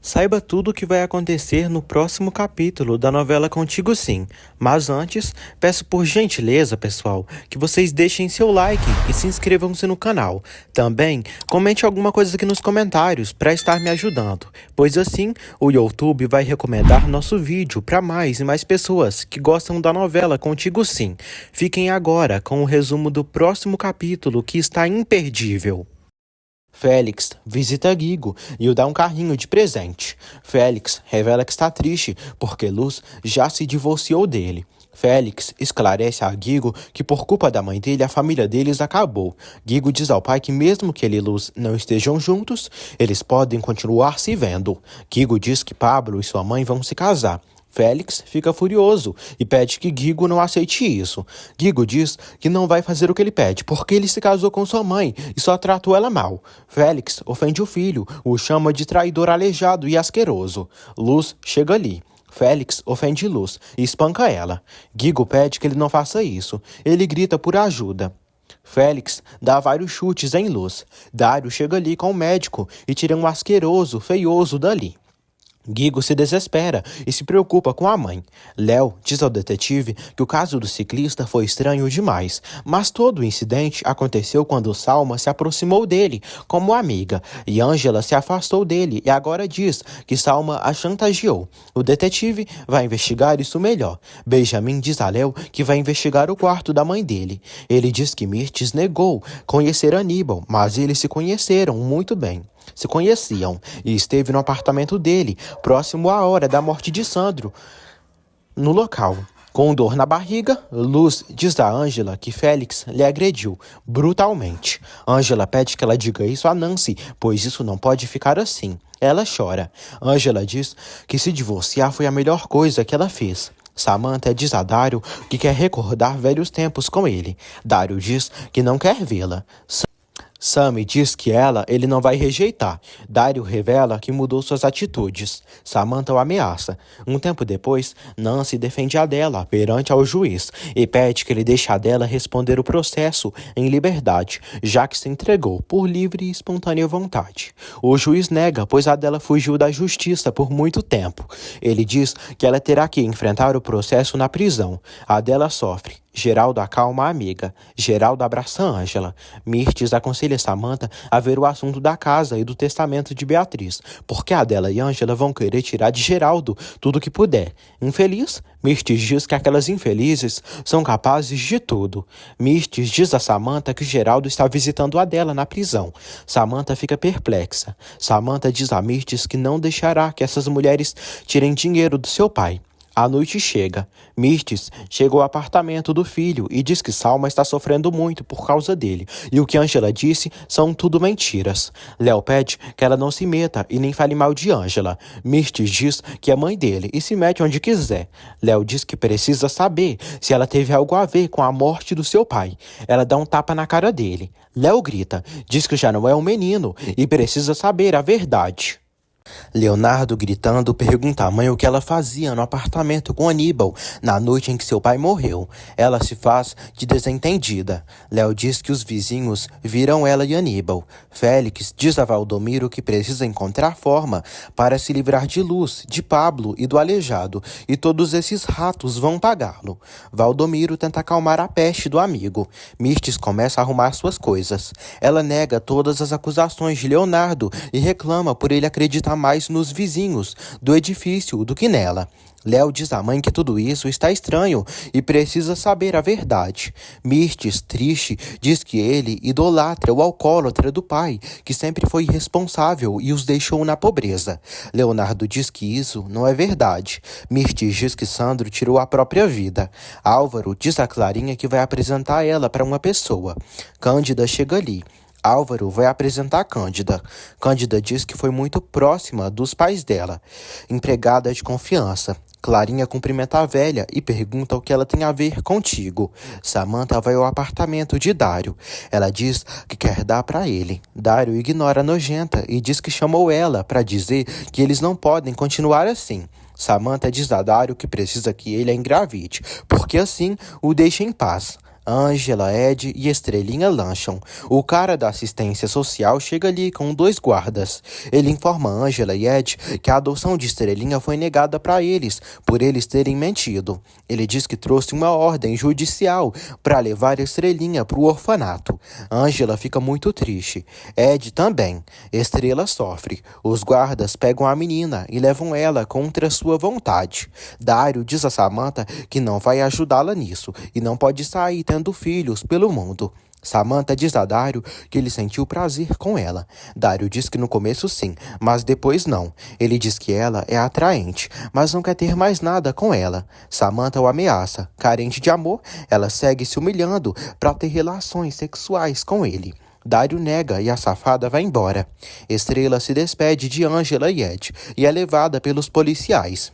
Saiba tudo o que vai acontecer no próximo capítulo da novela Contigo Sim. Mas antes, peço por gentileza, pessoal, que vocês deixem seu like e se inscrevam-se no canal. Também, comente alguma coisa aqui nos comentários para estar me ajudando, pois assim o YouTube vai recomendar nosso vídeo para mais e mais pessoas que gostam da novela Contigo Sim. Fiquem agora com o resumo do próximo capítulo, que está imperdível. Félix visita Guigo e o dá um carrinho de presente. Félix revela que está triste porque Luz já se divorciou dele. Félix esclarece a Guigo que por culpa da mãe dele a família deles acabou. Guigo diz ao pai que mesmo que ele e Luz não estejam juntos, eles podem continuar se vendo. Guigo diz que Pablo e sua mãe vão se casar. Félix fica furioso e pede que Guigo não aceite isso. Guigo diz que não vai fazer o que ele pede, porque ele se casou com sua mãe e só tratou ela mal. Félix ofende o filho, o chama de traidor aleijado e asqueroso. Luz chega ali. Félix ofende Luz e espanca ela. Guigo pede que ele não faça isso. Ele grita por ajuda. Félix dá vários chutes em Luz. Dário chega ali com o médico e tira um asqueroso, feioso dali. Guigo se desespera e se preocupa com a mãe. Léo diz ao detetive que o caso do ciclista foi estranho demais, mas todo o incidente aconteceu quando Salma se aproximou dele como amiga e Ângela se afastou dele e agora diz que Salma a chantageou. O detetive vai investigar isso melhor. Benjamin diz a Léo que vai investigar o quarto da mãe dele. Ele diz que Mirtes negou conhecer Aníbal, mas eles se conheceram muito bem. Se conheciam e esteve no apartamento dele, próximo à hora da morte de Sandro, no local. Com dor na barriga, Luz diz a Ângela que Félix lhe agrediu brutalmente. Ângela pede que ela diga isso a Nancy, pois isso não pode ficar assim. Ela chora. Ângela diz que se divorciar foi a melhor coisa que ela fez. Samantha diz a Dário que quer recordar velhos tempos com ele. Dário diz que não quer vê-la. Sammy diz que ele não vai rejeitar. Dário revela que mudou suas atitudes. Samantha o ameaça. Um tempo depois, Nancy defende a dela perante ao juiz e pede que ele deixe a dela responder o processo em liberdade, já que se entregou por livre e espontânea vontade. O juiz nega, pois a dela fugiu da justiça por muito tempo. Ele diz que ela terá que enfrentar o processo na prisão. A dela sofre. Geraldo acalma a amiga. Geraldo abraça Ângela. Mirtes aconselha Samantha a ver o assunto da casa e do testamento de Beatriz, porque Adela e Ângela vão querer tirar de Geraldo tudo o que puder. Infeliz, Mirtes diz que aquelas infelizes são capazes de tudo. Mirtes diz a Samantha que Geraldo está visitando Adela na prisão. Samantha fica perplexa. Samantha diz a Mirtes que não deixará que essas mulheres tirem dinheiro do seu pai. A noite chega. Mirtes chega ao apartamento do filho e diz que Salma está sofrendo muito por causa dele. E o que Ângela disse são tudo mentiras. Léo pede que ela não se meta e nem fale mal de Ângela. Mirtes diz que é mãe dele e se mete onde quiser. Léo diz que precisa saber se ela teve algo a ver com a morte do seu pai. Ela dá um tapa na cara dele. Léo grita, diz que já não é um menino e precisa saber a verdade. Leonardo, gritando, pergunta à mãe o que ela fazia no apartamento com Aníbal na noite em que seu pai morreu. Ela se faz de desentendida. Léo diz que os vizinhos viram ela e Aníbal. Félix diz a Valdomiro que precisa encontrar forma para se livrar de Luz, de Pablo e do aleijado, e todos esses ratos vão pagá-lo. Valdomiro tenta acalmar a peste do amigo. Mirtes começa a arrumar suas coisas. Ela nega todas as acusações de Leonardo e reclama por ele acreditar mais nos vizinhos do edifício do que nela. Léo diz à mãe que tudo isso está estranho e precisa saber a verdade. Mirtes, triste, diz que ele idolatra o alcoólatra do pai, que sempre foi irresponsável e os deixou na pobreza. Leonardo diz que isso não é verdade. Mirtes diz que Sandro tirou a própria vida. Álvaro diz a Clarinha que vai apresentar ela para uma pessoa. Cândida chega ali. Álvaro vai apresentar Cândida. Cândida diz que foi muito próxima dos pais dela, empregada de confiança. Clarinha cumprimenta a velha e pergunta o que ela tem a ver contigo. Samantha vai ao apartamento de Dário. Ela diz que quer dar para ele. Dário ignora a nojenta e diz que chamou ela para dizer que eles não podem continuar assim. Samantha diz a Dário que precisa que ele a engravide, porque assim o deixa em paz. Ângela, Ed e Estrelinha lancham. O cara da assistência social chega ali com 2 guardas. Ele informa Ângela e Ed que a adoção de Estrelinha foi negada para eles, por eles terem mentido. Ele diz que trouxe uma ordem judicial para levar Estrelinha para o orfanato. Ângela fica muito triste. Ed também. Estrela sofre. Os guardas pegam a menina e levam ela contra sua vontade. Dário diz a Samantha que não vai ajudá-la nisso e não pode sair tendo filhos pelo mundo. Samantha diz a Dário que ele sentiu prazer com ela. Dário diz que no começo sim, mas depois não. Ele diz que ela é atraente, mas não quer ter mais nada com ela. Samantha o ameaça. Carente de amor, ela segue se humilhando para ter relações sexuais com ele. Dário nega e a safada vai embora. Estrela se despede de Ângela e Ed e é levada pelos policiais.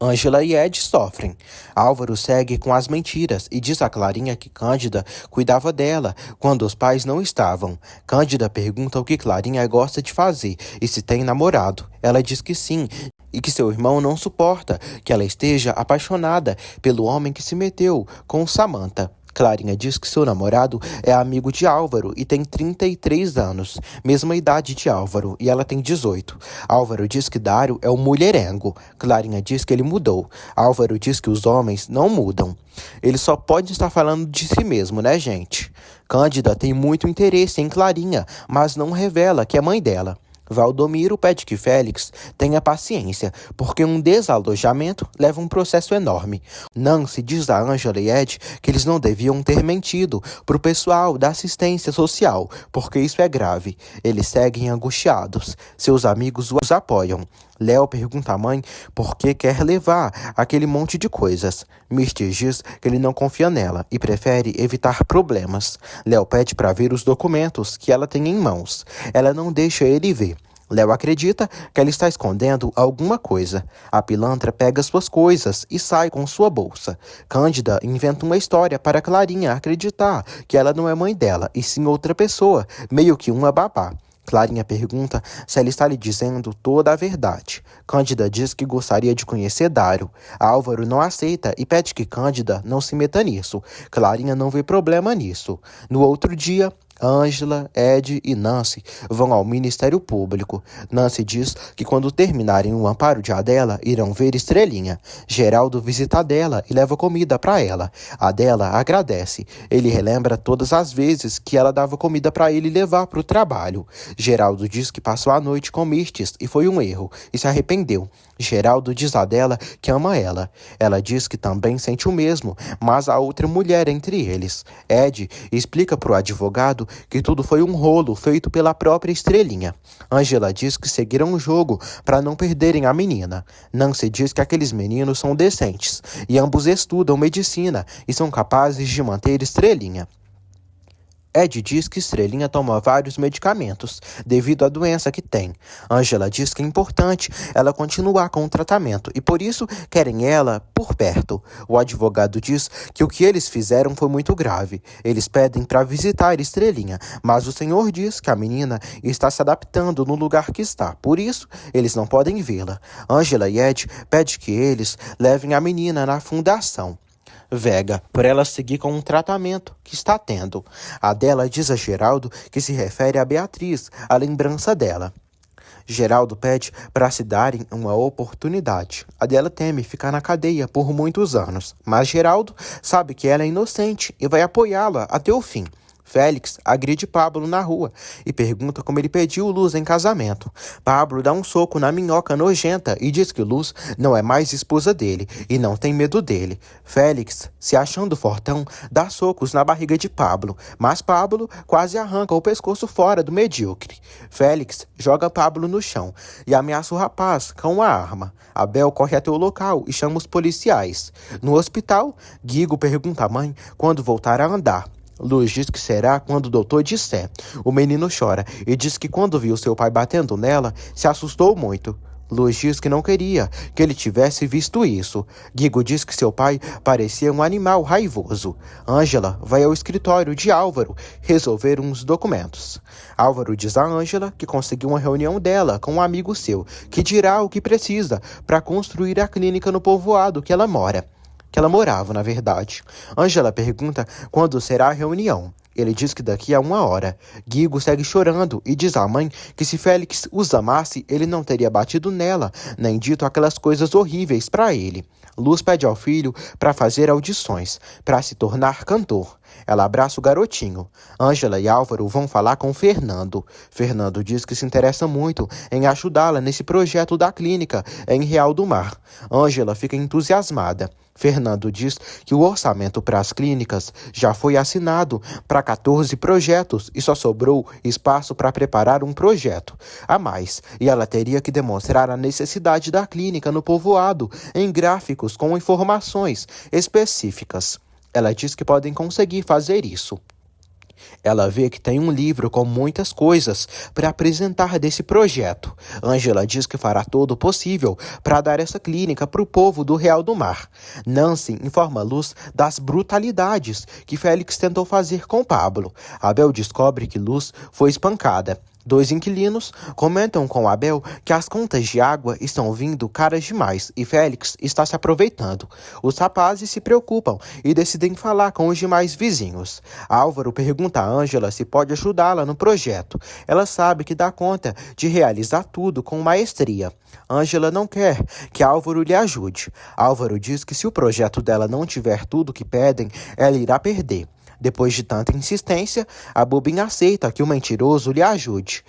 Ângela e Ed sofrem. Álvaro segue com as mentiras e diz a Clarinha que Cândida cuidava dela quando os pais não estavam. Cândida pergunta o que Clarinha gosta de fazer e se tem namorado. Ela diz que sim e que seu irmão não suporta que ela esteja apaixonada pelo homem que se meteu com Samantha. Clarinha diz que seu namorado é amigo de Álvaro e tem 33 anos, mesma idade de Álvaro, e ela tem 18. Álvaro diz que Dário é um mulherengo. Clarinha diz que ele mudou. Álvaro diz que os homens não mudam. Ele só pode estar falando de si mesmo, né, gente? Cândida tem muito interesse em Clarinha, mas não revela que é mãe dela. Valdomiro pede que Félix tenha paciência, porque um desalojamento leva um processo enorme. Nancy diz a Ângela e Ed que eles não deviam ter mentido para o pessoal da assistência social, porque isso é grave. Eles seguem angustiados. Seus amigos os apoiam. Léo pergunta à mãe por que quer levar aquele monte de coisas. Misty diz que ele não confia nela e prefere evitar problemas. Léo pede para ver os documentos que ela tem em mãos. Ela não deixa ele ver. Léo acredita que ela está escondendo alguma coisa. A pilantra pega suas coisas e sai com sua bolsa. Cândida inventa uma história para Clarinha acreditar que ela não é mãe dela, e sim outra pessoa, meio que uma babá. Clarinha pergunta se ela está lhe dizendo toda a verdade. Cândida diz que gostaria de conhecer Dário. Álvaro não aceita e pede que Cândida não se meta nisso. Clarinha não vê problema nisso. No outro dia, Ângela, Ed e Nancy vão ao Ministério Público. Nancy diz que quando terminarem o amparo de Adela, irão ver Estrelinha. Geraldo visita Adela e leva comida para ela. Adela agradece. Ele relembra todas as vezes que ela dava comida para ele levar para o trabalho. Geraldo diz que passou a noite com Mistes e foi um erro, e se arrependeu. Geraldo diz a Adela que ama ela. Ela diz que também sente o mesmo, mas há outra mulher entre eles. Ed explica para o advogado que tudo foi um rolo feito pela própria Estrelinha. Ângela diz que seguiram o jogo para não perderem a menina. Nancy diz que aqueles meninos são decentes e ambos estudam medicina e são capazes de manter Estrelinha. Ed diz que Estrelinha toma vários medicamentos devido à doença que tem. Ângela diz que é importante ela continuar com o tratamento e por isso querem ela por perto. O advogado diz que o que eles fizeram foi muito grave. Eles pedem para visitar Estrelinha, mas o senhor diz que a menina está se adaptando no lugar que está. Por isso, eles não podem vê-la. Ângela e Ed pedem que eles levem a menina na fundação Vega, por ela seguir com um tratamento que está tendo. Adela diz a Geraldo que se refere a Beatriz, a lembrança dela. Geraldo pede para se darem uma oportunidade. Adela teme ficar na cadeia por muitos anos, mas Geraldo sabe que ela é inocente e vai apoiá-la até o fim. Félix agride Pablo na rua e pergunta como ele pediu Luz em casamento. Pablo dá um soco na minhoca nojenta e diz que Luz não é mais esposa dele e não tem medo dele. Félix, se achando fortão, dá socos na barriga de Pablo, mas Pablo quase arranca o pescoço fora do medíocre. Félix joga Pablo no chão e ameaça o rapaz com uma arma. Abel corre até o local e chama os policiais. No hospital, Guigo pergunta à mãe quando voltar a andar. Luz diz que será quando o doutor disser. O menino chora e diz que quando viu seu pai batendo nela, se assustou muito. Luz diz que não queria que ele tivesse visto isso. Guigo diz que seu pai parecia um animal raivoso. Ângela vai ao escritório de Álvaro resolver uns documentos. Álvaro diz a Ângela que conseguiu uma reunião dela com um amigo seu, que dirá o que precisa para construir a clínica no povoado que ela mora. Que que ela morava, na verdade. Ângela pergunta quando será a reunião. Ele diz que daqui a 1 hora. Guigo segue chorando e diz à mãe que se Félix os amasse, ele não teria batido nela, nem dito aquelas coisas horríveis para ele. Luz pede ao filho para fazer audições, para se tornar cantor. Ela abraça o garotinho. Ângela e Álvaro vão falar com Fernando. Fernando diz que se interessa muito em ajudá-la nesse projeto da clínica em Real do Mar. Ângela fica entusiasmada. Fernando diz que o orçamento para as clínicas já foi assinado para 14 projetos e só sobrou espaço para preparar um projeto a mais. E ela teria que demonstrar a necessidade da clínica no povoado em gráficos com informações específicas. Ela diz que podem conseguir fazer isso. Ela vê que tem um livro com muitas coisas para apresentar desse projeto. Ângela diz que fará todo o possível para dar essa clínica para o povo do Real do Mar. Nancy informa Luz das brutalidades que Félix tentou fazer com Pablo. Abel descobre que Luz foi espancada. 2 inquilinos comentam com Abel que as contas de água estão vindo caras demais e Félix está se aproveitando. Os rapazes se preocupam e decidem falar com os demais vizinhos. Álvaro pergunta a Ângela se pode ajudá-la no projeto. Ela sabe que dá conta de realizar tudo com maestria. Ângela não quer que Álvaro lhe ajude. Álvaro diz que se o projeto dela não tiver tudo o que pedem, ela irá perder. Depois de tanta insistência, a bobinha aceita que o mentiroso lhe ajude.